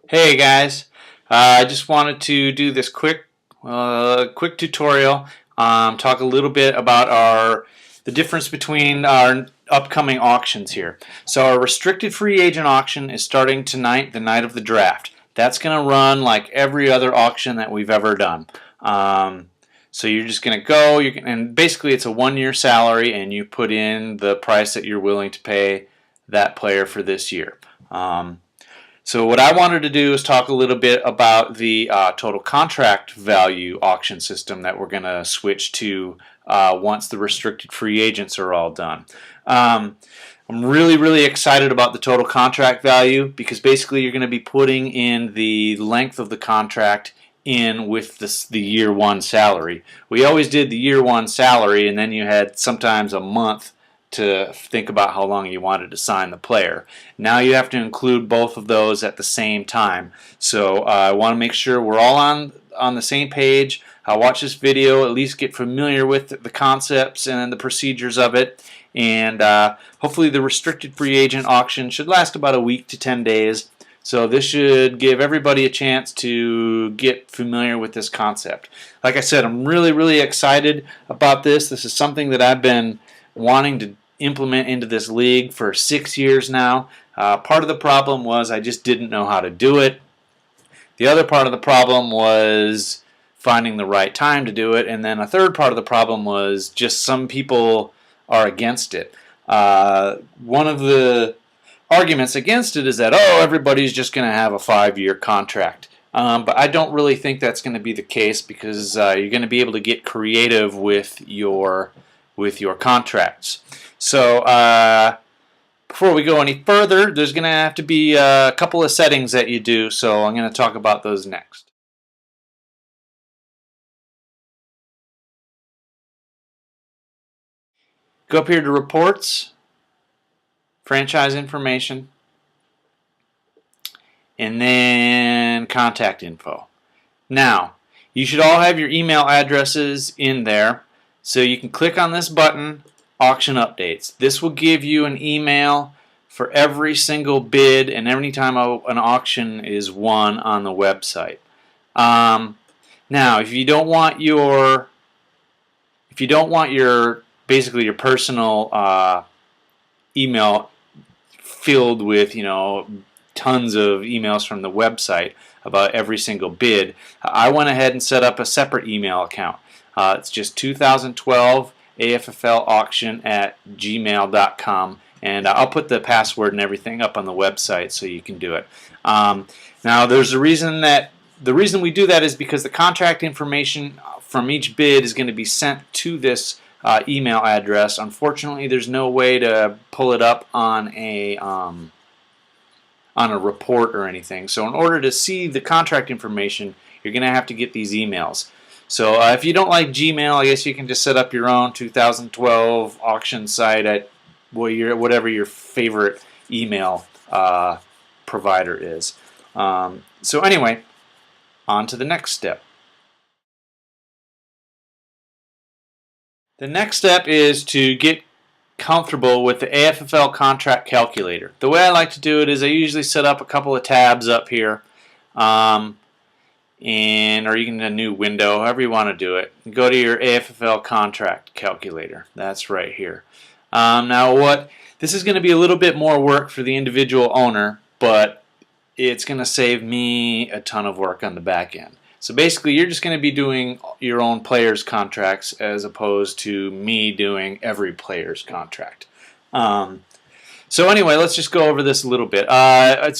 Hey guys, I just wanted to do this quick tutorial. Talk a little bit about the difference between our upcoming auctions here. So our restricted free agent auction is starting tonight, the night of the draft. That's going to run like every other auction that we've ever done. So you're just going to go, and basically it's a 1-year salary, and you put in the price that you're willing to pay that player for this year. So what I wanted to do is talk a little bit about the total contract value auction system that we're going to switch to once the restricted free agents are all done. I'm really excited about the total contract value because basically you're going to be putting in the length of the contract in with the year one salary. We always did the year one salary, and then you had sometimes a month to think about how long you wanted to sign the player. Now you have to include both of those at the same time. So I want to make sure we're all on the same page. Watch this video, at least get familiar with the concepts and the procedures of it. And hopefully the restricted free agent auction should last about a week to 10 days. So this should give everybody a chance to get familiar with this concept. Like I said, I'm really excited about this. This is something that I've been wanting to implement into this league for 6 years now. Part of the problem was I just didn't know how to do it. The other part of the problem was finding the right time to do it, and then a third part of the problem was just some people are against it. One of the arguments against it is that, oh, everybody's just going to have a 5-year contract. But I don't really think that's going to be the case because you're going to be able to get creative with your contracts. So before we go any further, there's going to have to be a couple of settings that you do, so I'm going to talk about those next. Go up here to Reports, Franchise Information, and then Contact Info. Now, you should all have your email addresses in there, so you can click on this button, Auction Updates. This will give you an email for every single bid and every time an auction is won on the website. Now, if you don't want your basically your personal email filled with tons of emails from the website about every single bid, I went ahead and set up a separate email account. It's just 2012 AFFL auction at gmail.com, and I'll put the password and everything up on the website so you can do it. Now, there's a reason we do that is because the contract information from each bid is going to be sent to this email address. Unfortunately, there's no way to pull it up on a report or anything. So in order to see the contract information, you're going to have to get these emails. So if you don't like Gmail, I guess you can just set up your own 2012 auction site at whatever your favorite email provider is. So anyway, on to the next step. The next step is to get comfortable with the AFFL contract calculator. The way I like to do it is I usually set up a couple of tabs up here. Or you can a new window, however you want to do it. Go to your AFFL contract calculator. That's right here. Now this is going to be a little bit more work for the individual owner, but it's going to save me a ton of work on the back end. So basically you're just going to be doing your own players' contracts as opposed to me doing every player's contract. So anyway, let's just go over this a little bit. I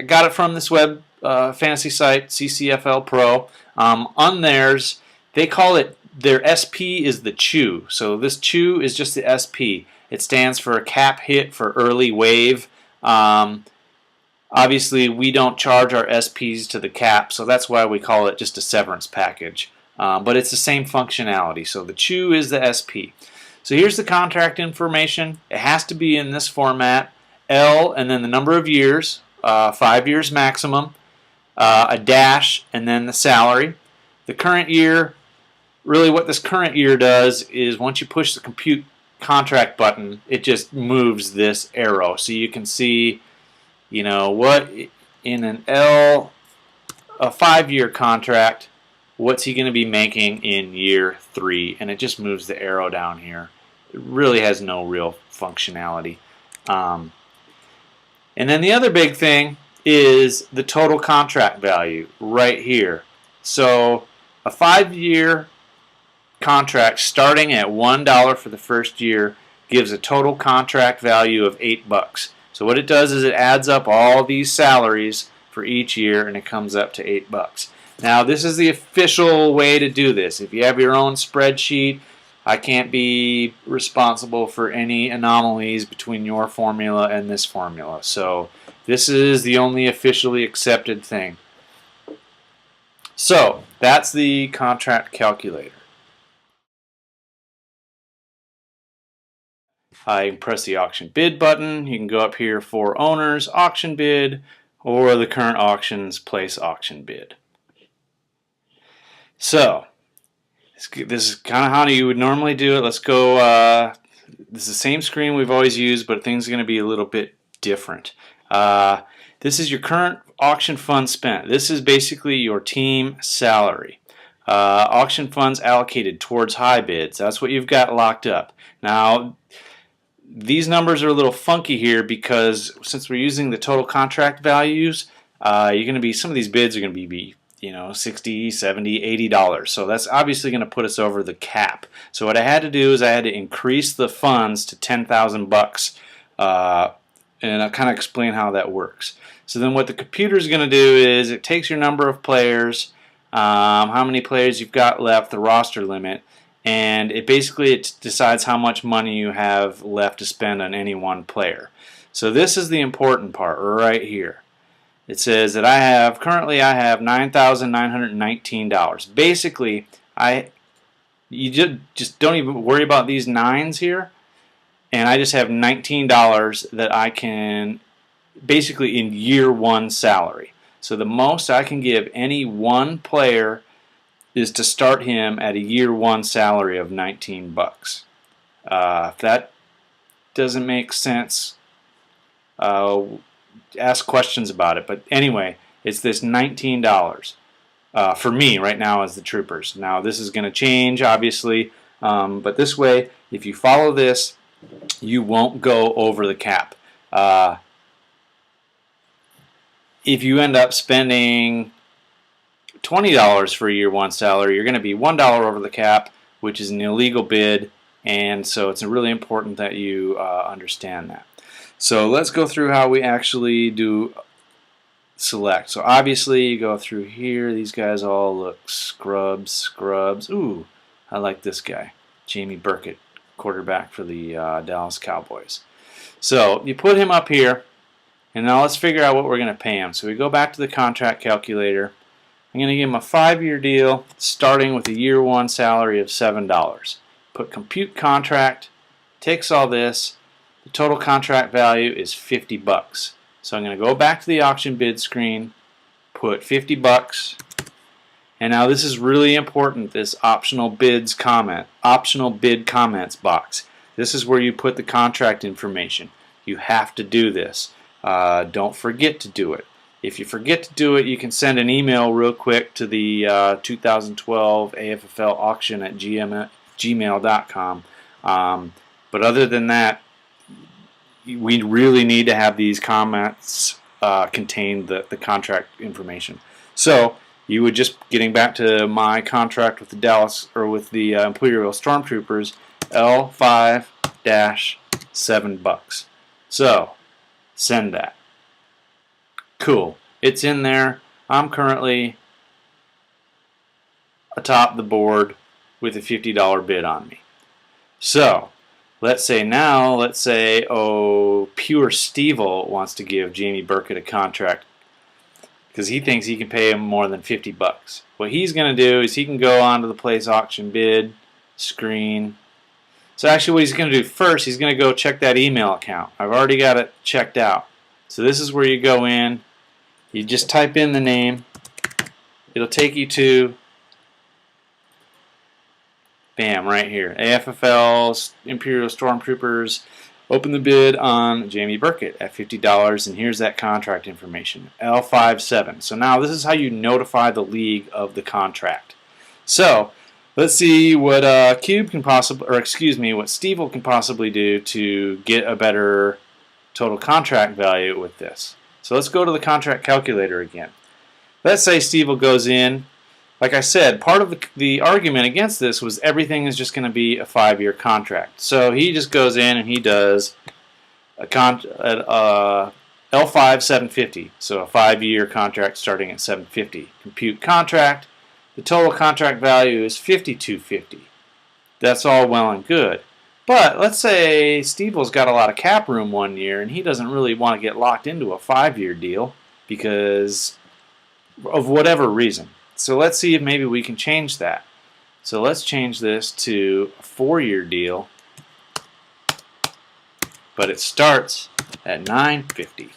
got it from this web fantasy site, CCFL Pro. On theirs, they call it, their SP is the CHEW. So this CHEW is just the SP. It stands for cap hit for early wave. Obviously, we don't charge our SPs to the cap, so that's why we call it just a severance package. But it's the same functionality. So the CHEW is the SP. So here's the contract information. It has to be in this format. L and then the number of years, 5 years maximum. A dash, and then the salary. The current year, really what this current year does is once you push the compute contract button, it just moves this arrow. So you can see, what in a 5-year contract, what's he going to be making in year 3? And it just moves the arrow down here. It really has no real functionality. And then the other big thing is the total contract value right here. So a 5-year contract starting at $1 for the first year gives a total contract value of $8. So what it does is it adds up all these salaries for each year and it comes up to $8. Now this is the official way to do this. If you have your own spreadsheet, I can't be responsible for any anomalies between your formula and this formula. So this is the only officially accepted thing. So that's the contract calculator. You can press the auction bid button. You can go up here for owners, auction bid, or the current auctions, place auction bid. So this is kind of how you would normally do it. Let's go. This is the same screen we've always used, but things are going to be a little bit different. This is your current auction fund spent. This is basically your team salary. Auction funds allocated towards high bids. That's what you've got locked up. Now, these numbers are a little funky here because since we're using the total contract values, you're going to be, some of these bids are going to be $60, $70, $80. So that's obviously going to put us over the cap. So what I had to do is I had to increase the funds to $10,000, and I'll kind of explain how that works. So then what the computer is going to do is it takes your number of players, how many players you've got left, the roster limit, and it basically decides how much money you have left to spend on any one player. So this is the important part right here. It says that currently I have $9,919. Basically, you just don't even worry about these nines here, and I just have $19 that I can basically in year 1 salary. So the most I can give any one player is to start him at a year 1 salary of $19. If that doesn't make sense, ask questions about it. But anyway, it's this $19 for me right now as the troopers. Now this is going to change obviously, but this way, if you follow this, you won't go over the cap. If you end up spending $20 for a year 1 salary, you're going to be $1 over the cap, which is an illegal bid, and so it's really important that you understand that. So let's go through how we actually do select. So obviously you go through here, these guys all look scrubs. Ooh, I like this guy, Jamie Burkett, quarterback for the Dallas Cowboys. So you put him up here, and now let's figure out what we're going to pay him. So we go back to the contract calculator. I'm going to give him a 5-year deal starting with a year 1 salary of $7. Put compute contract, takes all this. The total contract value is $50. So I'm going to go back to the auction bid screen, put $50, and now this is really important, this optional bid comments box. This is where you put the contract information. You have to do this. Don't forget to do it. If you forget to do it, you can send an email real quick to the 2012 AFFL auction at gmail.com. But other than that, we really need to have these comments contain the contract information. So you would just, getting back to my contract with the Dallas, or with the Imperial Stormtroopers, L5-$7. So send that. Cool. It's in there. I'm currently atop the board with a $50 bid on me. So let's say Pure Stevel wants to give Jamie Burkett a contract because he thinks he can pay him more than $50. What he's going to do is he can go onto the place auction bid screen. So actually what he's going to do first, he's going to go check that email account. I've already got it checked out. So this is where you go in. You just type in the name. It'll take you to, bam, right here. AFFL Imperial Stormtroopers. Open the bid on Jamie Burkett at $50, and here's that contract information, L57. So now this is how you notify the league of the contract. So let's see what Cube can possibly, or excuse me, what Steve can possibly do to get a better total contract value with this. So let's go to the contract calculator again. Let's say Steve goes in. Like I said, part of the argument against this was everything is just going to be a 5-year contract. So he just goes in and he does a L5 750. So a 5-year contract starting at 750. Compute contract. The total contract value is 5250. That's all well and good. But let's say Steve's got a lot of cap room one year and he doesn't really want to get locked into a 5-year deal because of whatever reason. So let's see if maybe we can change that. So let's change this to a 4-year deal, but it starts at $950.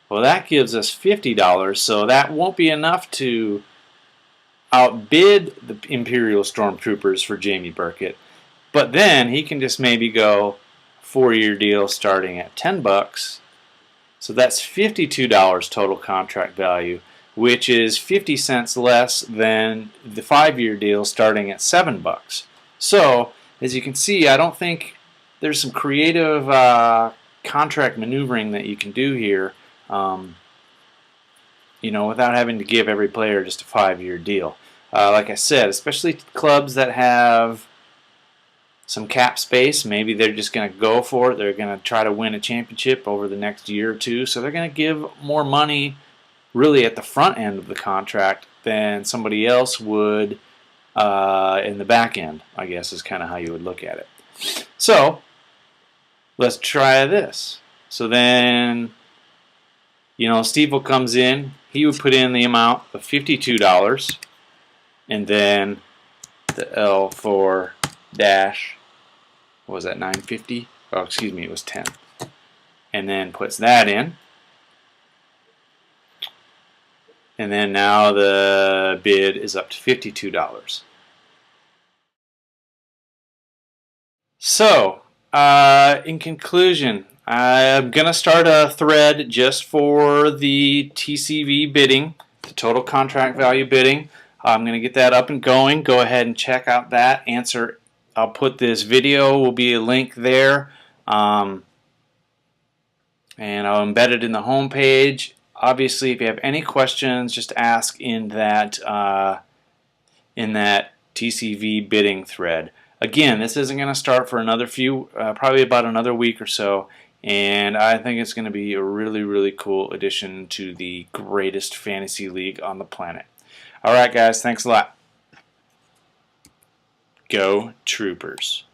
Well, that gives us $50, so that won't be enough to outbid the Imperial Stormtroopers for Jamie Burkett. But then he can just maybe go 4-year deal starting at $10. So that's $52 total contract value, which is 50 cents less than the 5-year deal starting at $7. So, as you can see, I don't think there's some creative contract maneuvering that you can do here, you know, without having to give every player just a 5-year deal. Like I said, especially clubs that have some cap space, maybe they're just going to go for it. They're going to try to win a championship over the next year or two, so they're going to give more money really at the front end of the contract than somebody else would in the back end, I guess is kind of how you would look at it. So let's try this. So then, you know, Steve comes in, he would put in the amount of $52, and then the L4 dash, what was that, 950? Oh, excuse me, it was 10. And then puts that in. And then now the bid is up to $52. So, in conclusion, I'm going to start a thread just for the TCV bidding, the total contract value bidding. I'm going to get that up and going. Go ahead and check out that answer. I'll put this video, will be a link there, and I'll embed it in the home page. Obviously, if you have any questions, just ask in that TCV bidding thread. Again, this isn't going to start for another probably about another week or so, and I think it's going to be a really, really cool addition to the greatest fantasy league on the planet. All right, guys, thanks a lot. Go Troopers.